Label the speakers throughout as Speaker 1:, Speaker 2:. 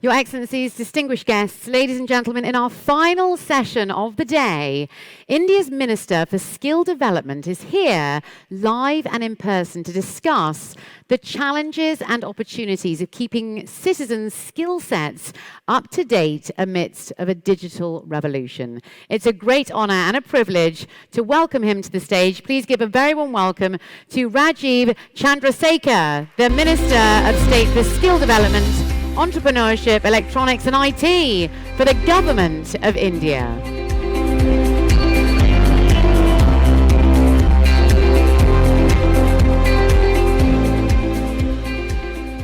Speaker 1: Your Excellencies, distinguished guests, ladies and gentlemen, in our final session of the day, India's Minister for Skill Development is here live and in person to discuss the challenges and opportunities of keeping citizens' skill sets up to date amidst of a digital revolution. It's a great honor and a privilege to welcome him to the stage. Please give a very warm welcome to Rajiv Chandrasekhar, the Minister of State for Skill Development, Entrepreneurship, Electronics and IT for the Government of India.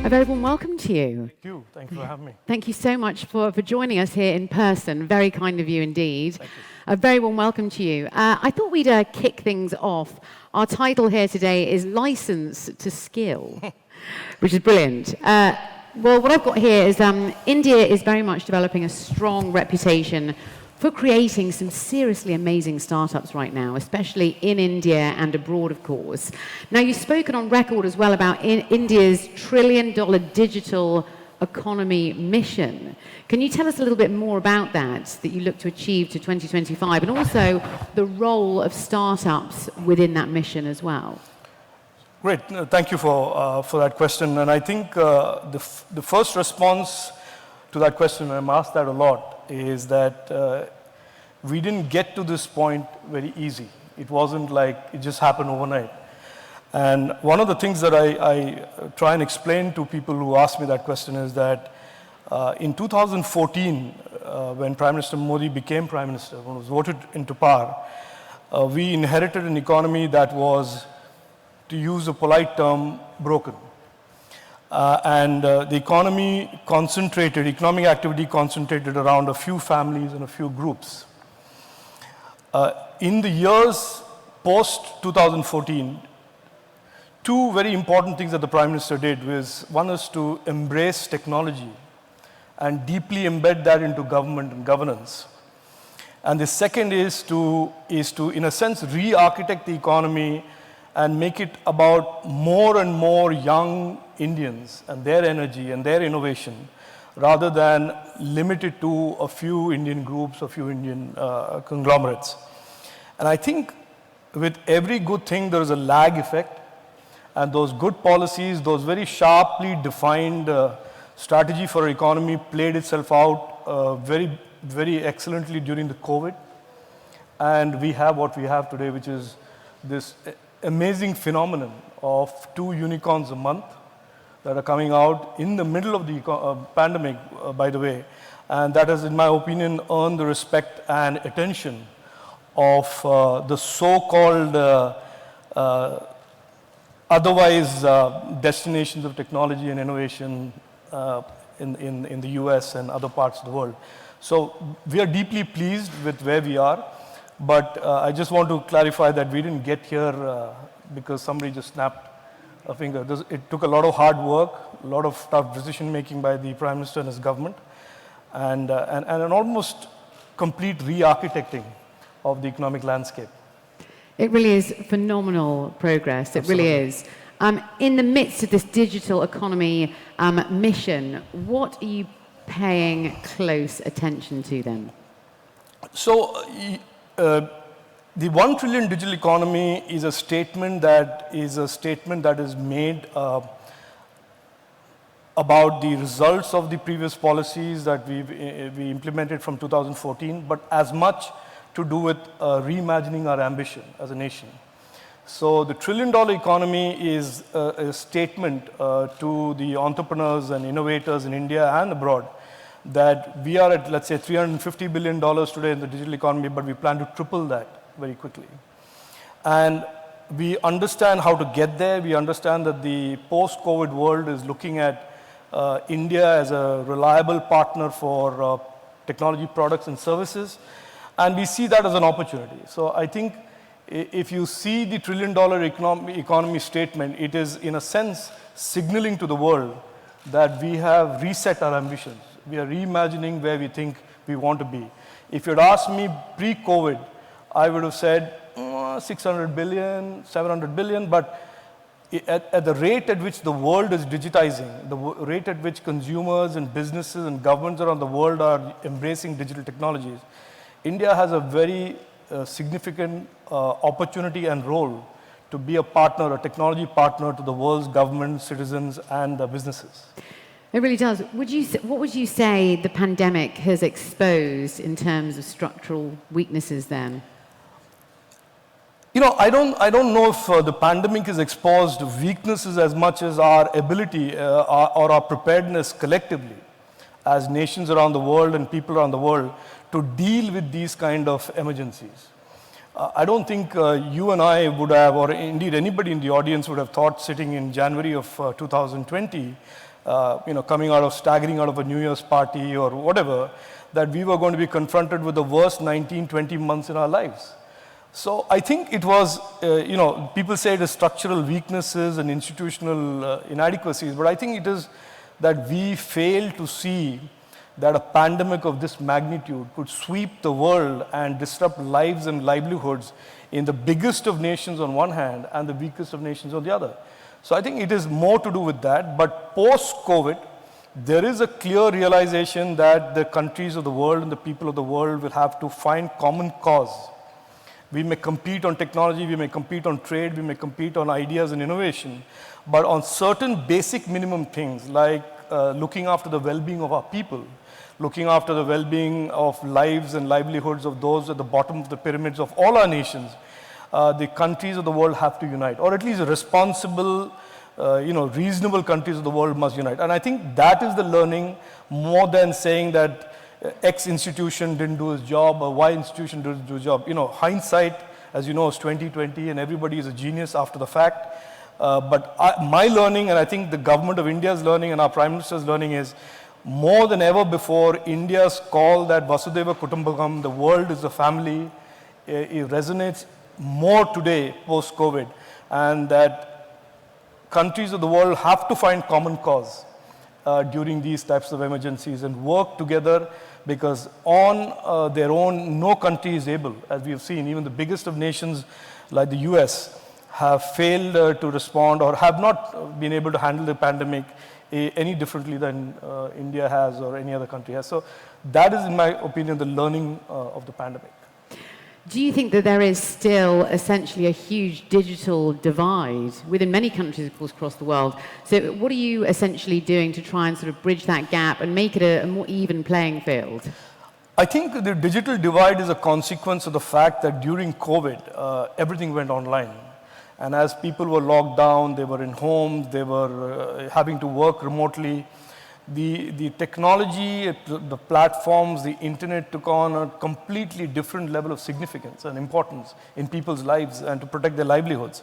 Speaker 1: A very warm welcome to you.
Speaker 2: Thank you. Thank you for having me.
Speaker 1: Thank you so much for joining us here in person. Very kind of you indeed.
Speaker 2: Thank you.
Speaker 1: A very warm welcome to you. I thought we'd kick things off. Our title here today is License to Skill, which is brilliant. Well, what I've got here is India is very much developing a strong reputation for creating some seriously amazing startups right now, especially in India and abroad, of course. Now, you've spoken on record as well about India's trillion-dollar digital economy mission. Can you tell us a little bit more about that you look to achieve to 2025, and also the role of startups within that mission as well?
Speaker 2: Great. Thank you for that question. And I think the first response to that question, and I'm asked that a lot, is that we didn't get to this point very easy. It wasn't like it just happened overnight. And one of the things that I try and explain to people who ask me that question is that in 2014, when Prime Minister Modi became Prime Minister, when he was voted into power, we inherited an economy that was, to use a polite term, broken. The economic activity concentrated around a few families and a few groups. In the years post-2014, two very important things that the Prime Minister did was, one is to embrace technology and deeply embed that into government and governance. And the second is to in a sense, re-architect the economy and make it about more and more young Indians and their energy and their innovation, rather than limit it to a few Indian groups, a few Indian conglomerates. And I think with every good thing, there is a lag effect. And those good policies, those very sharply defined strategy for our economy played itself out very, very excellently during the COVID. And we have what we have today, which is this amazing phenomenon of 2 unicorns a month that are coming out in the middle of the pandemic, by the way. And that has, in my opinion, earned the respect and attention of the so-called otherwise destinations of technology and innovation in the US and other parts of the world. So we are deeply pleased with where we are. But I just want to clarify that we didn't get here because somebody just snapped a finger. It took a lot of hard work, a lot of tough decision-making by the Prime Minister and his government, and an almost complete re-architecting of the economic landscape.
Speaker 1: It really is phenomenal progress. It really is. In the midst of this digital economy mission, what are you paying close attention to then?
Speaker 2: So, the 1 trillion digital economy is a statement that is made about the results of the previous policies that we implemented from 2014, but as much to do with reimagining our ambition as a nation. So the $1 trillion economy is a statement to the entrepreneurs and innovators in India and abroad that we are at, let's say, $350 billion today in the digital economy, but we plan to triple that very quickly. And we understand how to get there. We understand that the post-COVID world is looking at India as a reliable partner for technology products and services. And we see that as an opportunity. So I think if you see the $1 trillion economy statement, it is in a sense signaling to the world that we have reset our ambitions. We are reimagining where we think we want to be. If you'd asked me pre-COVID, I would have said 600 billion, 700 billion, but at the rate at which the world is digitizing, the rate at which consumers and businesses and governments around the world are embracing digital technologies, India has a very significant opportunity and role to be a partner, a technology partner to the world's governments, citizens, and businesses.
Speaker 1: It really does. What would you say the pandemic has exposed in terms of structural weaknesses then?
Speaker 2: You know, I don't know if the pandemic has exposed weaknesses as much as our ability or our preparedness collectively as nations around the world and people around the world to deal with these kind of emergencies. I don't think you and I would have, or indeed anybody in the audience would have thought sitting in January of 2020, staggering out of a New Year's party or whatever, that we were going to be confronted with the worst 19, 20 months in our lives. So I think it was, people say it is structural weaknesses and institutional inadequacies, but I think it is that we failed to see that a pandemic of this magnitude could sweep the world and disrupt lives and livelihoods in the biggest of nations on one hand and the weakest of nations on the other. So I think it is more to do with that, but post-COVID, there is a clear realization that the countries of the world and the people of the world will have to find common cause. We may compete on technology, we may compete on trade, we may compete on ideas and innovation, but on certain basic minimum things like looking after the well-being of our people, looking after the well-being of lives and livelihoods of those at the bottom of the pyramids of all our nations, the countries of the world have to unite, or at least responsible, reasonable countries of the world must unite. And I think that is the learning more than saying that X institution didn't do his job or Y institution didn't do his job. You know, hindsight, as you know, is 20/20, and everybody is a genius after the fact. But my learning, and I think the government of India's learning and our Prime Minister's learning is, more than ever before, India's call that Vasudhaiva Kutumbakam, the world is a family, it resonates more today post-COVID, and that countries of the world have to find common cause during these types of emergencies and work together, because on their own, no country is able, as we have seen, even the biggest of nations like the US have failed to respond or have not been able to handle the pandemic any differently than India has or any other country has. So that is, in my opinion, the learning of the pandemic.
Speaker 1: Do you think that there is still essentially a huge digital divide within many countries, of course, across the world? So what are you essentially doing to try and sort of bridge that gap and make it a more even playing field?
Speaker 2: I think the digital divide is a consequence of the fact that during COVID, everything went online. And as people were locked down, they were in homes, they were having to work remotely. The technology, the platforms, the internet took on a completely different level of significance and importance in people's lives and to protect their livelihoods.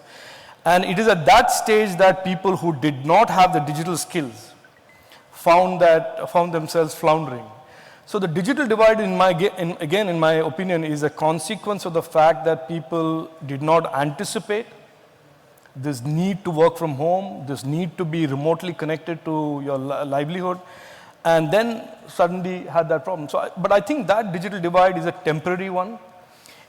Speaker 2: And it is at that stage that people who did not have the digital skills found themselves floundering. So the digital divide, in my opinion, is a consequence of the fact that people did not anticipate this need to work from home, this need to be remotely connected to your livelihood, and then suddenly had that problem. But I think that digital divide is a temporary one.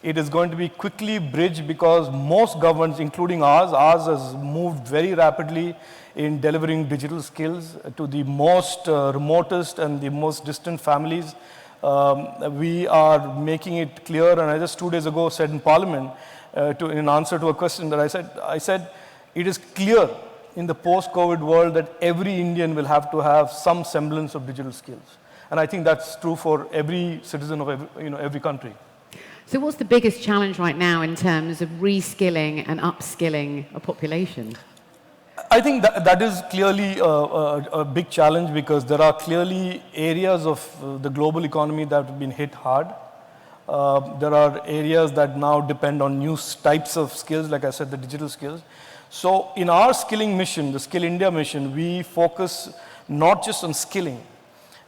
Speaker 2: It is going to be quickly bridged because most governments, including ours has moved very rapidly in delivering digital skills to the most remotest and the most distant families. We are making it clear, and I just 2 days ago said in Parliament, in answer to a question that I said, it is clear in the post-COVID world that every Indian will have to have some semblance of digital skills. And I think that's true for every citizen of every country.
Speaker 1: So what's the biggest challenge right now in terms of reskilling and upskilling a population?
Speaker 2: I think that is clearly a big challenge because there are clearly areas of the global economy that have been hit hard. There are areas that now depend on new types of skills, like I said, the digital skills. So in our skilling mission, the Skill India mission, we focus not just on skilling.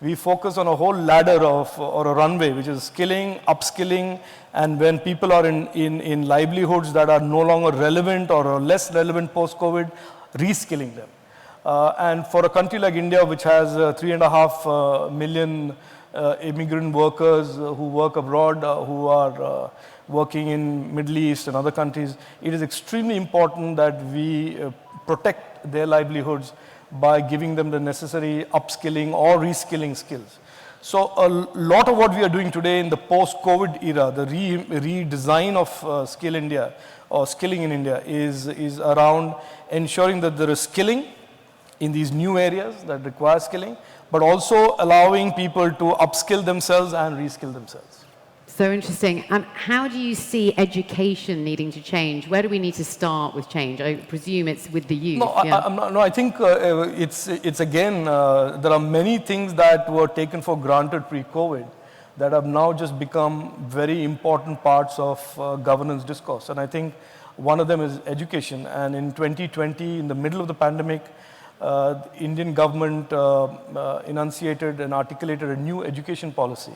Speaker 2: We focus on a whole ladder or a runway, which is skilling, upskilling, and when people are in livelihoods that are no longer relevant or are less relevant post-COVID, reskilling them. And for a country like India, which has 3.5 million immigrant workers who work abroad, who are working in Middle East and other countries, it is extremely important that we protect their livelihoods by giving them the necessary upskilling or reskilling skills. So a lot of what we are doing today in the post-COVID era, the redesign of Skill India or skilling in India is around ensuring that there is skilling in these new areas that require skilling, but also allowing people to upskill themselves and reskill themselves.
Speaker 1: So interesting. How do you see education needing to change? Where do we need to start with change? I presume it's with the youth.
Speaker 2: No, yeah. I think it's again, there are many things that were taken for granted pre-COVID that have now just become very important parts of governance discourse. And I think one of them is education. And in 2020, in the middle of the pandemic, the Indian government enunciated and articulated a new education policy.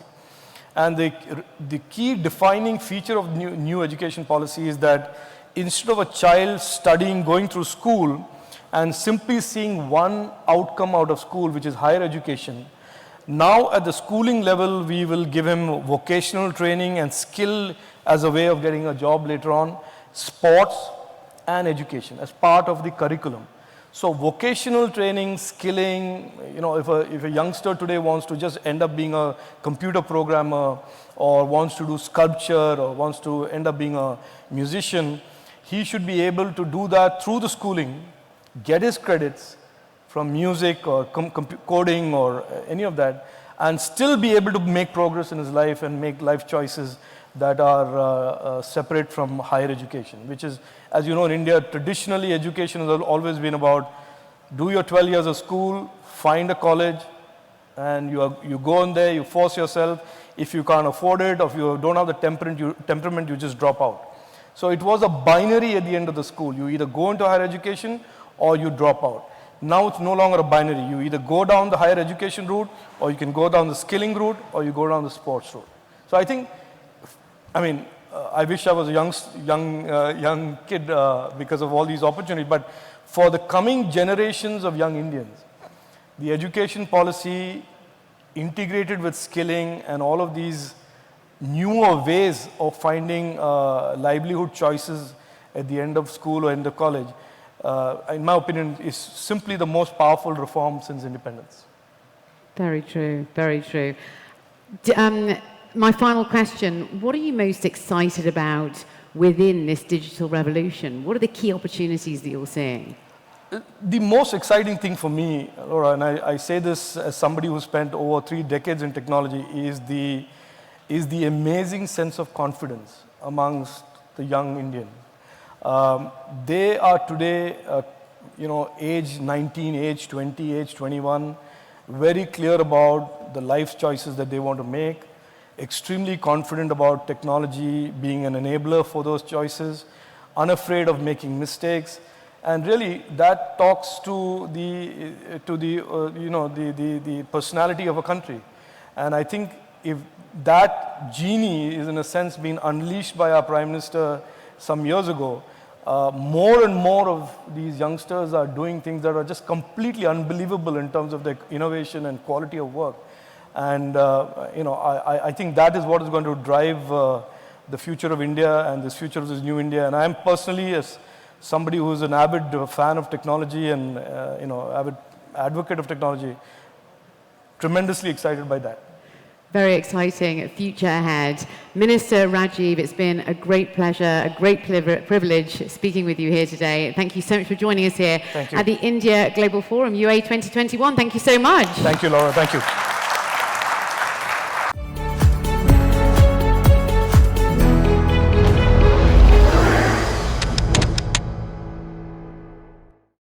Speaker 2: And the key defining feature of new education policy is that instead of a child studying, going through school, and simply seeing one outcome out of school, which is higher education, now at the schooling level, we will give him vocational training and skill as a way of getting a job later on, sports and education as part of the curriculum. So vocational training, skilling, if a youngster today wants to just end up being a computer programmer or wants to do sculpture or wants to end up being a musician, he should be able to do that through the schooling, get his credits from music or coding or any of that, and still be able to make progress in his life and make life choices that are separate from higher education, which is, as you know, in India, traditionally education has always been about do your 12 years of school, find a college, and you go in there, you force yourself. If you can't afford it, or if you don't have the temperament, you just drop out. So it was a binary at the end of the school. You either go into higher education or you drop out. Now it's no longer a binary. You either go down the higher education route, or you can go down the skilling route, or you go down the sports route. So I think, I wish I was a young kid because of all these opportunities, but for the coming generations of young Indians, the education policy integrated with skilling and all of these newer ways of finding livelihood choices at the end of school or end of college, in my opinion, is simply the most powerful reform since independence.
Speaker 1: Very true, very true. My final question, what are you most excited about within this digital revolution? What are the key opportunities that you're seeing?
Speaker 2: The most exciting thing for me, Laura, and I say this as somebody who spent over 3 decades in technology, is the amazing sense of confidence amongst the young Indians. They are today, age 19, age 20, age 21, very clear about the life choices that they want to make, extremely confident about technology being an enabler for those choices, unafraid of making mistakes, and really that talks to the personality of a country. And I think if that genie is in a sense being unleashed by our Prime Minister some years ago, more and more of these youngsters are doing things that are just completely unbelievable in terms of their innovation and quality of work. And I think that is what is going to drive the future of India and the future of this new India. And I am personally, as somebody who is an avid fan of technology and avid advocate of technology, tremendously excited by that.
Speaker 1: Very exciting future ahead. Minister Rajiv, it's been a great pleasure, a great privilege speaking with you here today. Thank you so much for joining us here at the India Global Forum, UA 2021. Thank you so much.
Speaker 2: Thank you, Laura. Thank you.